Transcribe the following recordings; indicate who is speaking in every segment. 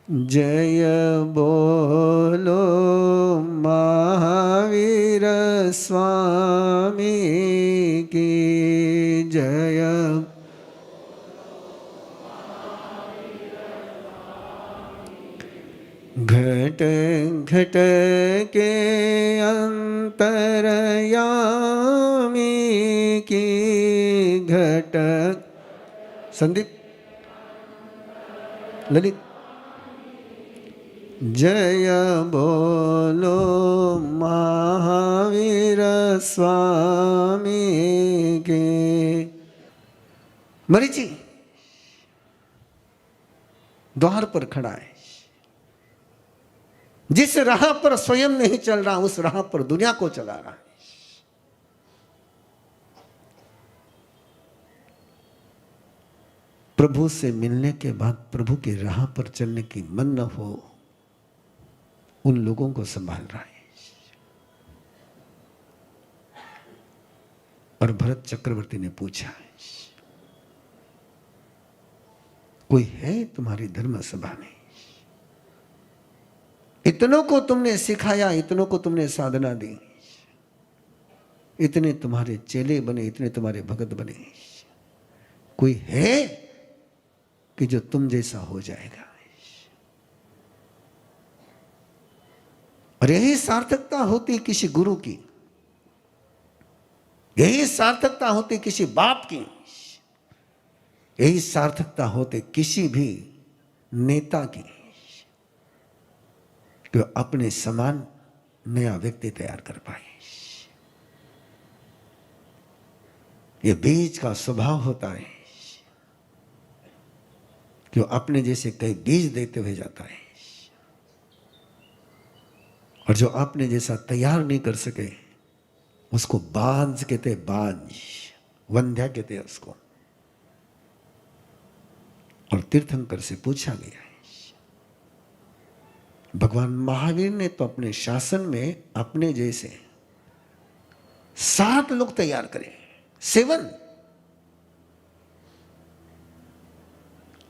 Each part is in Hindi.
Speaker 1: जय बोलो महावीर स्वामी की जय। घट घट के अंतरयामी की घट। संदीप ललित। जय बोलो महावीर स्वामी के। मरीचि द्वार पर खड़ा है। जिस राह पर स्वयं नहीं चल रहा उस राह पर दुनिया को चला रहा है। प्रभु से मिलने के बाद प्रभु की राह पर चलने की मन न हो उन लोगों को संभाल रहा है। और भरत चक्रवर्ती ने पूछा, कोई है तुम्हारी धर्म सभा में? इतनों को तुमने सिखाया, इतनों को तुमने साधना दी, इतने तुम्हारे चेले बने, इतने तुम्हारे भगत बने, कोई है कि जो तुम जैसा हो जाएगा? और यही सार्थकता होती किसी गुरु की, यही सार्थकता होती किसी बाप की, यही सार्थकता होती किसी भी नेता की, कि अपने समान नया व्यक्ति तैयार कर पाए। ये बीज का स्वभाव होता है कि वो अपने जैसे कई बीज देते हुए जाता है, और जो अपने जैसा तैयार नहीं कर सके उसको बांझ कहते हैं, बांझ, वंध्या कहते हैं उसको। और तीर्थंकर से पूछा गया है, भगवान महावीर ने तो अपने शासन में अपने जैसे 7 लोग तैयार करे, 7।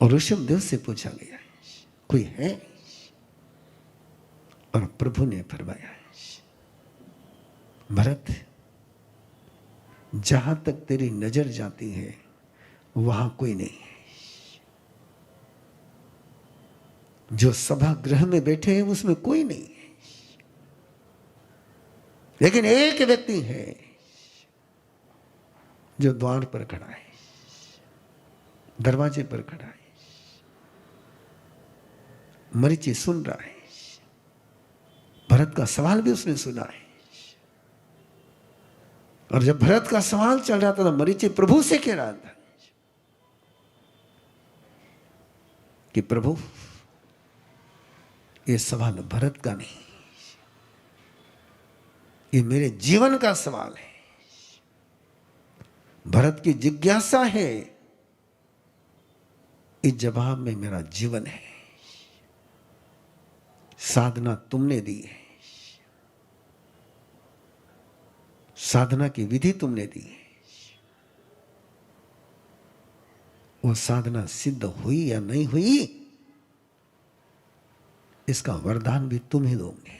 Speaker 1: और ऋषभदेव से पूछा गया है, कोई है? और प्रभु ने फरमाया, भरत, जहां तक तेरी नजर जाती है वहां कोई नहीं है। जो सभागृह में बैठे हैं उसमें कोई नहीं है, लेकिन एक व्यक्ति है जो द्वार पर खड़ा है, दरवाजे पर खड़ा है। मरीचि सुन रहा है, भरत का सवाल भी उसने सुना है। और जब भरत का सवाल चल रहा था तो मरीचि प्रभु से कह रहा था कि प्रभु, ये सवाल भरत का नहीं, ये मेरे जीवन का सवाल है। भरत की जिज्ञासा है, इस जवाब में मेरा जीवन है। साधना तुमने दी है, साधना की विधि तुमने दी है, वो साधना सिद्ध हुई या नहीं हुई इसका वरदान भी तुम ही दोगे।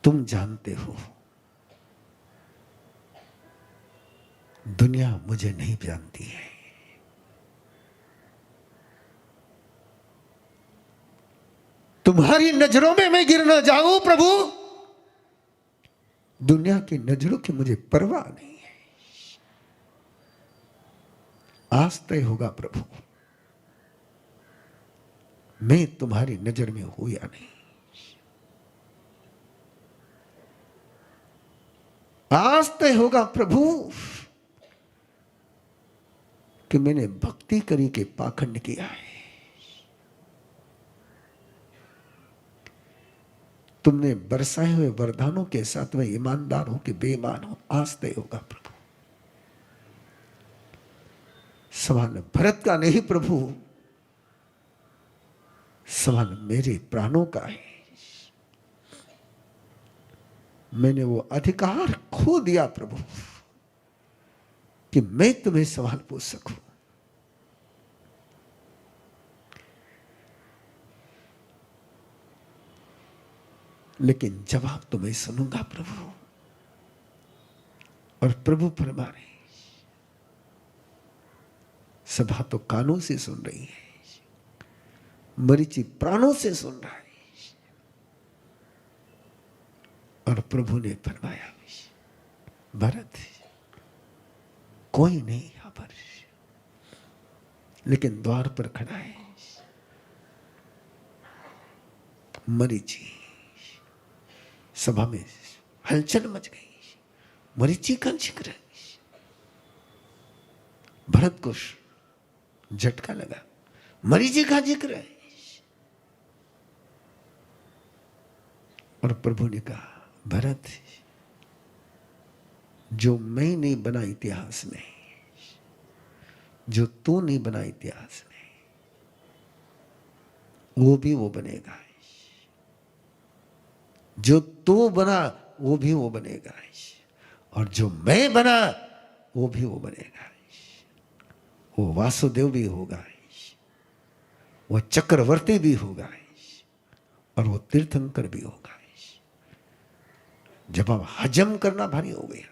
Speaker 1: तुम जानते हो, दुनिया मुझे नहीं जानती है। तुम्हारी नजरों में मैं गिर न जाऊं प्रभु, दुनिया की नजरों की मुझे परवाह नहीं है। आज तय होगा प्रभु, मैं तुम्हारी नजर में हूं या नहीं। आज तय होगा प्रभु कि मैंने भक्ति करी के पाखंड किया है। तुमने बरसाए हुए वरदानों के साथ में ईमानदार हो कि बेईमान हो, आज तय होगा प्रभु। सवाल भरत का नहीं प्रभु, सवाल मेरे प्राणों का है। मैंने वो अधिकार खो दिया प्रभु कि मैं तुम्हें सवाल पूछ सकूं। लेकिन जवाब तो मैं सुनूंगा प्रभु। और प्रभु फरमा रहे, सभा तो कानों से सुन रही है, मरीचि प्राणों से सुन रहा है। और प्रभु ने फरमाया, भरत कोई नहीं यहां पर, लेकिन द्वार पर खड़ा है मरीचि। सभा में हलचल मच गई, मरीचि का जिक्र है। भरत को झटका लगा, मरीचि का जिक्र है। और प्रभु ने कहा, भरत जो मैं नहीं बना इतिहास में, जो तू नहीं बना इतिहास में, वो भी वो बनेगा। जो तू बना वो भी वो बनेगा, और जो मैं बना वो भी वो बनेगा। वो वासुदेव भी होगा, वो चक्रवर्ती भी होगा, और वो तीर्थंकर भी होगा। जब अब हजम करना भारी हो गया,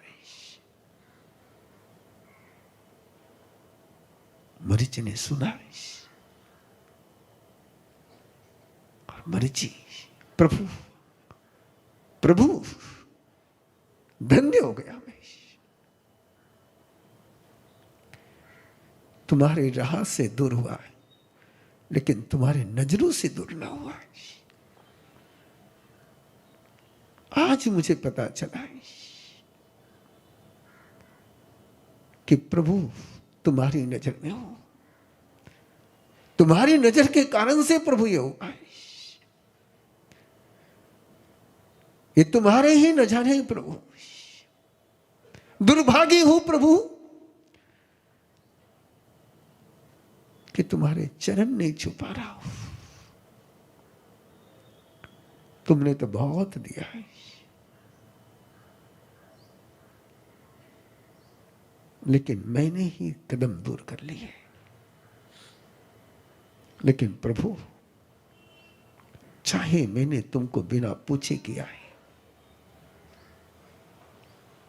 Speaker 1: मरीचि ने सुना, और मरीचि, प्रभु प्रभु धन्य हो गया मैं, तुम्हारी राह से दूर हुआ है, लेकिन तुम्हारे नजरों से दूर ना हुआ। आज मुझे पता चला है कि प्रभु तुम्हारी नजर में हो, तुम्हारी नजर के कारण से प्रभु ये हुआ है। ये तुम्हारे ही न जाने प्रभु, दुर्भागी हूं प्रभु कि तुम्हारे चरण नहीं छुपा रहा हूं। तुमने तो बहुत दिया है, लेकिन मैंने ही कदम दूर कर लिए। लेकिन प्रभु, चाहे मैंने तुमको बिना पूछे किया है,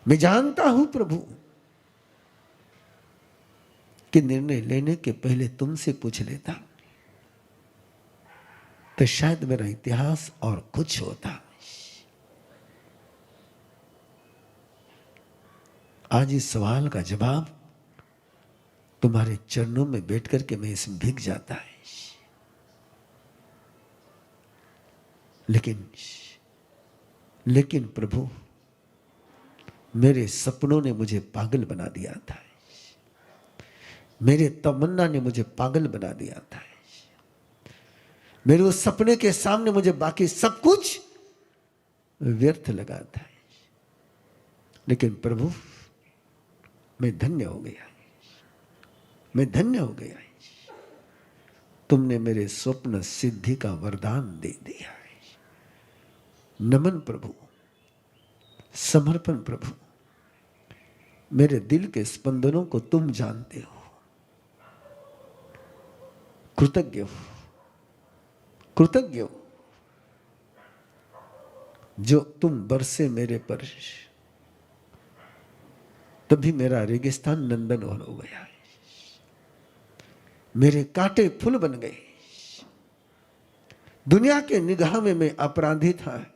Speaker 1: मैं जानता हूं प्रभु कि निर्णय लेने के पहले तुमसे पूछ लेता तो शायद मेरा इतिहास और कुछ होता। आज इस सवाल का जवाब तुम्हारे चरणों में बैठ करके मैं इसमें भीग जाता है। लेकिन प्रभु, मेरे सपनों ने मुझे पागल बना दिया था, मेरे तमन्ना ने मुझे पागल बना दिया था। मेरे उस सपने के सामने मुझे बाकी सब कुछ व्यर्थ लगा था। लेकिन प्रभु, मैं धन्य हो गया, मैं धन्य हो गया। तुमने मेरे स्वप्न सिद्धि का वरदान दे दिया है। नमन प्रभु, समर्पण प्रभु, मेरे दिल के स्पंदनों को तुम जानते हो। कृतज्ञ हो, कृतज्ञ हो जो तुम बरसे मेरे पर, तभी मेरा रेगिस्तान नंदनवन हो गया। मेरे कांटे फूल बन गए। दुनिया के निगाह में मैं अपराधी था,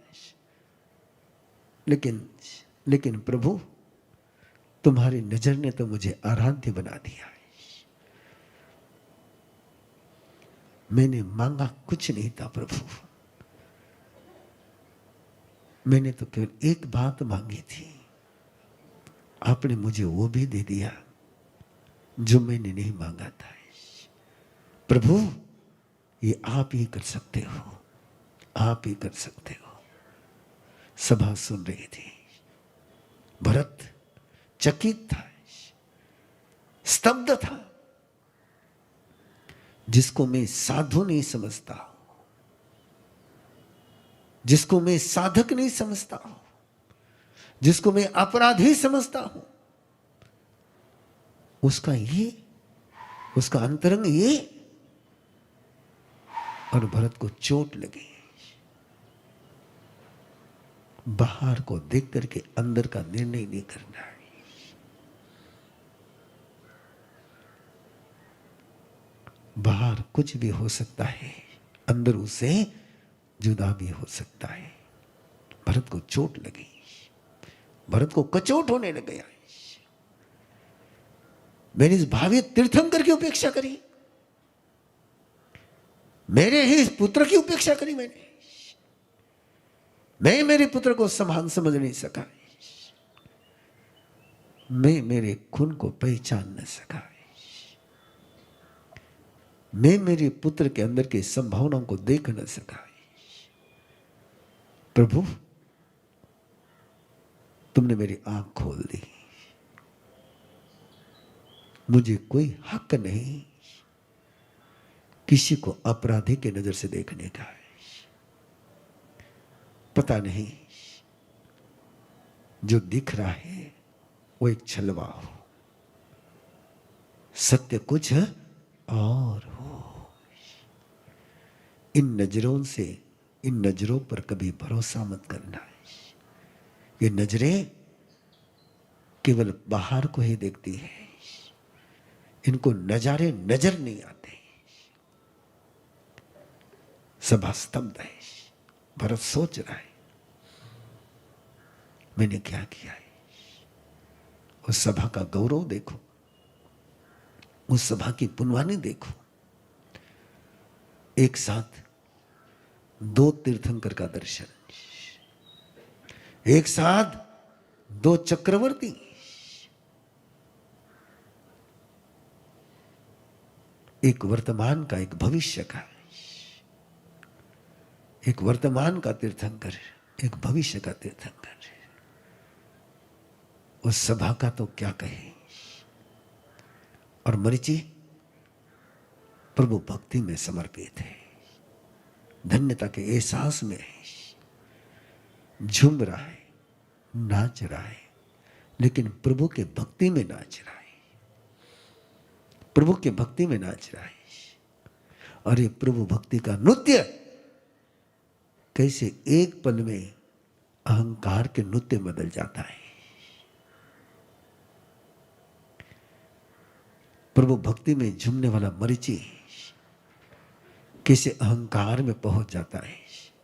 Speaker 1: लेकिन प्रभु, तुम्हारी नजर ने तो मुझे आराध्य बना दिया है। मैंने मांगा कुछ नहीं था प्रभु, मैंने तो केवल एक बात मांगी थी, आपने मुझे वो भी दे दिया जो मैंने नहीं मांगा था। प्रभु, ये आप ही कर सकते हो, आप ही कर सकते हो। सभा सुन रही थी। भरत चकित था, स्तब्ध था। जिसको मैं साधु नहीं समझता, जिसको मैं साधक नहीं समझता, जिसको मैं अपराधी समझता हूं, उसका अंतरंग ये। और भरत को चोट लगी। बाहर को देख करके अंदर का निर्णय नहीं करना है। बाहर कुछ भी हो सकता है, अंदर उसे जुदा भी हो सकता है। भरत को चोट लगी, भरत को कचोट होने लग गया। मैंने इस भावी तीर्थंकर की उपेक्षा करी, मेरे ही इस पुत्र की उपेक्षा करी मैंने। मैं मेरे पुत्र को समान समझ नहीं सका, मैं मेरे खून को पहचान न सका, मैं मेरे पुत्र के अंदर की संभावनाओं को देख न सका। प्रभु, तुमने मेरी आंख खोल दी। मुझे कोई हक नहीं किसी को अपराधी की नजर से देखने का। पता नहीं जो दिख रहा है वो एक छलवा हो, सत्य कुछ और हो। इन नजरों से, इन नजरों पर कभी भरोसा मत करना है। ये नजरें केवल बाहर को ही देखती है, इनको नजारे नजर नहीं आते। सभा स्तब्ध है, भरत सोच रहा है मैंने क्या किया है। उस सभा का गौरव देखो, उस सभा की पुनवानी देखो। एक साथ दो तीर्थंकर का दर्शन, एक साथ दो चक्रवर्ती, एक वर्तमान का एक भविष्य का, एक वर्तमान का तीर्थंकर, एक भविष्य का तीर्थंकर। उस सभा का तो क्या कहे। और मरीचि प्रभु भक्ति में समर्पित है, धन्यता के एहसास में है, झूम रहा है, नाच रहा है, लेकिन प्रभु के भक्ति में नाच रहा है, प्रभु के भक्ति में नाच रहा है। और ये प्रभु भक्ति का नृत्य कैसे एक पल में अहंकार के नृत्य बदल जाता है। प्रभु भक्ति में झूमने वाला मरीचि कैसे अहंकार में पहुंच जाता है।